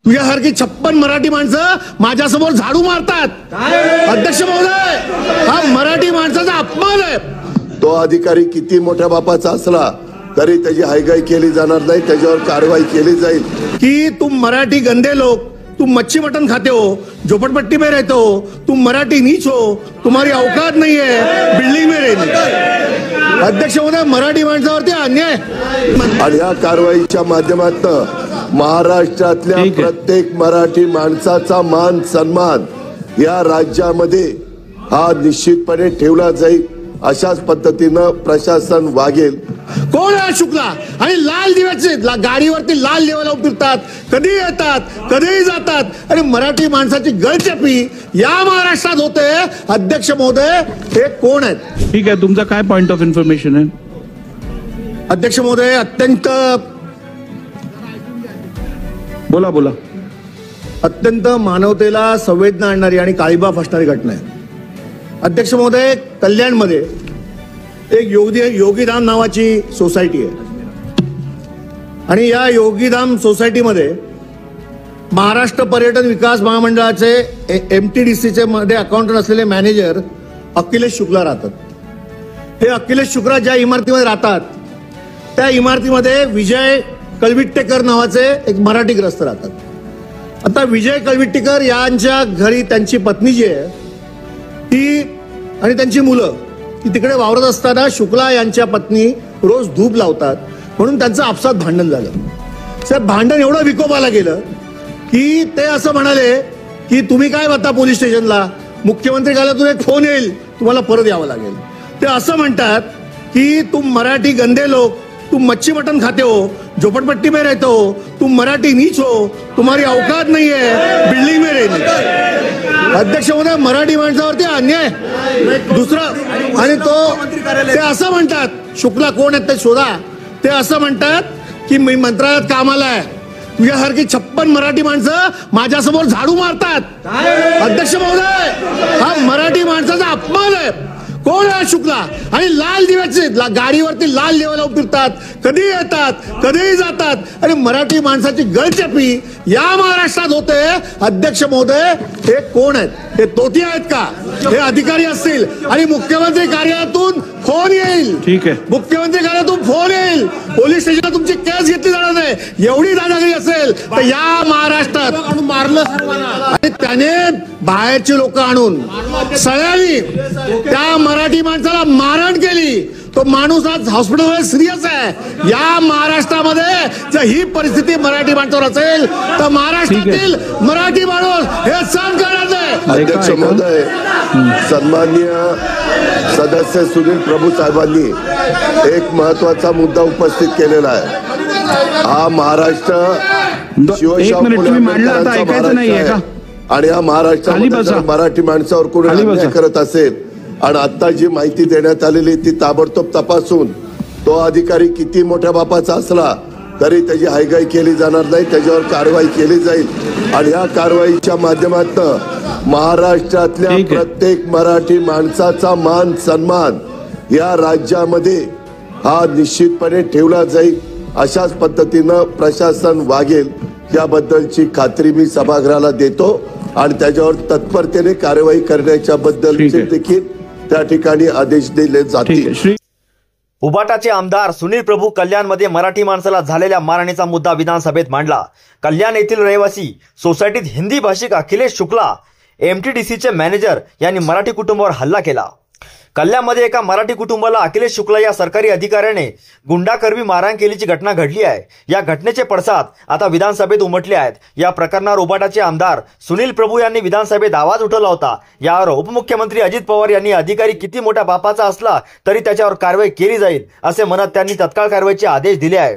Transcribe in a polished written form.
तुझ्यासारखी 56 मराठी माणसं माझ्यासमोर झाडू मारतात। अध्यक्ष महोदय, हा मराठी माणसाचा अपमान आहे। तो अधिकारी किती मोठ्या बापाचा असला तरी त्याची हायगाई केली जाणार नाही, त्याच्यावर कारवाई केली जाईल। कि तुम मराठी गंदे लोग, तुम मच्छी मटन खाते हो, झोपड़पट्टी में रहते हो, तुम मराठी नीच हो, तुम्हारी औकात नहीं है बिल्डिंग में रहने। अध्यक्ष महोदय, मराठी माणसावरती अन्याय आणि या कारवाईच्या माध्यमातून महाराष्ट्रातल्या प्रत्येक मराठी माणसाचा मान सन्मान या राज्यामध्ये हा निश्चितपणे ठेवला जाईल। अशाच पद्धतीनं प्रशासन वागेल। कोण आहे शुक्ला? आणि लाल दिव्याचे गाडीवरती लाल दिवा फिरतात, कधी येतात कधीही जातात आणि मराठी माणसाची गळचेपी या महाराष्ट्रात होते। अध्यक्ष महोदय, हे कोण आहेत? ठीक आहे, तुमचा काय पॉइंट ऑफ इन्फॉर्मेशन आहे? अध्यक्ष महोदय, अत्यंत अत्यंत मानवतेला संवेदना आणणारी आणि काळीबाफ असणारी घटना आहे। अध्यक्ष महोदय, कल्याणमध्ये एक योगीधाम नावाची सोसायटी आहे आणि या योगीधाम सोसायटीमध्ये महाराष्ट्र पर्यटन विकास महामंडळाचे MTDCचे मध्ये अकाउंटंट असलेले मॅनेजर अखिलेश शुक्ला राहतात। हे अखिलेश शुक्ला ज्या इमारतीमध्ये राहतात त्या इमारतीमध्ये विजय कळविट्टेकर नावाचे एक मराठी ग्रस्त राहतात। आता विजय कळविट्टेकर यांच्या घरी त्यांची पत्नी जी आहे ती आणि त्यांची मुलं ती तिकडे वावरत असताना शुक्ला यांच्या पत्नी रोज धूप लावतात म्हणून त्यांचं आपसात भांडण झालं। साहेब, भांडण एवढं विकोपाला गेलं की ते असं म्हणाले की तुम्ही काय बघता पोलीस स्टेशनला, मुख्यमंत्री कार्यालयातून एक फोन येईल, तुम्हाला परत यावं लागेल। ते असं म्हणतात की तुम मराठी गंदे लोग, तुम मच्छी मटन खाते हो, झोपड़पट्टी में रहते हो, तुम मराठी नीच हो, तुम्हारी औकात नहीं है बिल्डिंग में रहने। अध्यक्ष महोदय, मराठी माणसावरती अन्याय। दुसरं, आणि ते असं म्हणतात, शुक्ला कोण आहेत ते शोधा, ते असं म्हणतात की मी मंत्रालयात कामाला आहे, तुझ्यासारखी 56 मराठी माणसं माझ्यासमोर झाडू मारतात। अध्यक्ष महोदय, हा मराठी माणसाचा अपमान आहे। कोण आहे शुक्ला? आणि लाल दिव्याचे गाडीवरती लाल दिवा फिरतात, कधी येतात कधीही जातात आणि मराठी माणसाची गळचेपी या महाराष्ट्रात होते। अध्यक्ष महोदय, हे कोण आहेत? हे तोती आहेत का? हे अधिकारी असतील आणि मुख्यमंत्री कार्यालयातून फोन येईल। ठीक आहे, मुख्यमंत्री कार्यालयातून फोन येईल, पोलीस स्टेशनला तुमची केस घेतली जाणार नाही। एवढी दादागिरी असेल तर या महाराष्ट्रात मारलं आणि त्याने बाहेरची लोक आणून सगळ्यांनी त्या मराठी माणसाला मारहाण केली। तो माणूस आज हॉस्पिटलमध्ये सिरियस आहे। या महाराष्ट्रामध्ये जर ही परिस्थिती मराठी माणसावर असेल तर महाराष्ट्रातील मराठी माणूस हे सहन करणार नाही। अध्यक्ष महोदय, सन्माननीय सदस्य सुनील प्रभू साहेबांनी एक महत्वाचा मुद्दा उपस्थित केलेला आहे। हा महाराष्ट्र शिवशाह आणि या महाराष्ट्रामध्ये मराठी माणसावर कोणी अन्याय करत असेल आणि आता जी माहिती देण्यात आलेली ती ताबडतोब तपासून तो अधिकारी किती मोठ्या बापाचा असला तरी त्याची हायगाई केली जाणार नाही, त्याच्यावर कारवाई केली जाईल। आणि या कारवाईच्या माध्यमातून महाराष्ट्रातल्या प्रत्येक मराठी माणसाचा मान सन्मान या राज्यामध्ये हा निश्चितपणे ठेवला जाईल। अशाच पद्धतीनं प्रशासन वागेल याबद्दलची खात्री मी सभागृहाला देतो आणि त्याच्यावर तत्परतेने कारवाई करण्याच्या बद्दलचे देखील त्या ठिकाणी आदेश दिले जातील। उबाटाचे आमदार सुनील प्रभू कल्याणमध्ये मराठी माणसाला झालेल्या मारहाणीचा मुद्दा विधानसभेत मांडला। कल्याण येथील रहिवासी सोसायटीत हिंदी भाषिक अखिलेश शुक्ला MTDCचे मॅनेजर यांनी मराठी कुटुंबावर हल्ला केला। कल्याणमध्ये एका मराठी कुटुंबाला अखिलेश शुक्ला या सरकारी अधिकाऱ्याने गुंडाकरवी मारहाण केल्याची घटना घडली आहे। या घटनेचे पडसाद आता विधानसभेत उमटले आहेत। या प्रकरणावर उबाटाचे आमदार सुनील प्रभू यांनी विधानसभेत आवाज उठवला होता। यावर उपमुख्यमंत्री अजित पवार यांनी अधिकारी किती मोठ्या बापाचा असला तरी त्याच्यावर कारवाई केली जाईल असे म्हणत त्यांनी तत्काळ कारवाईचे आदेश दिले आहे।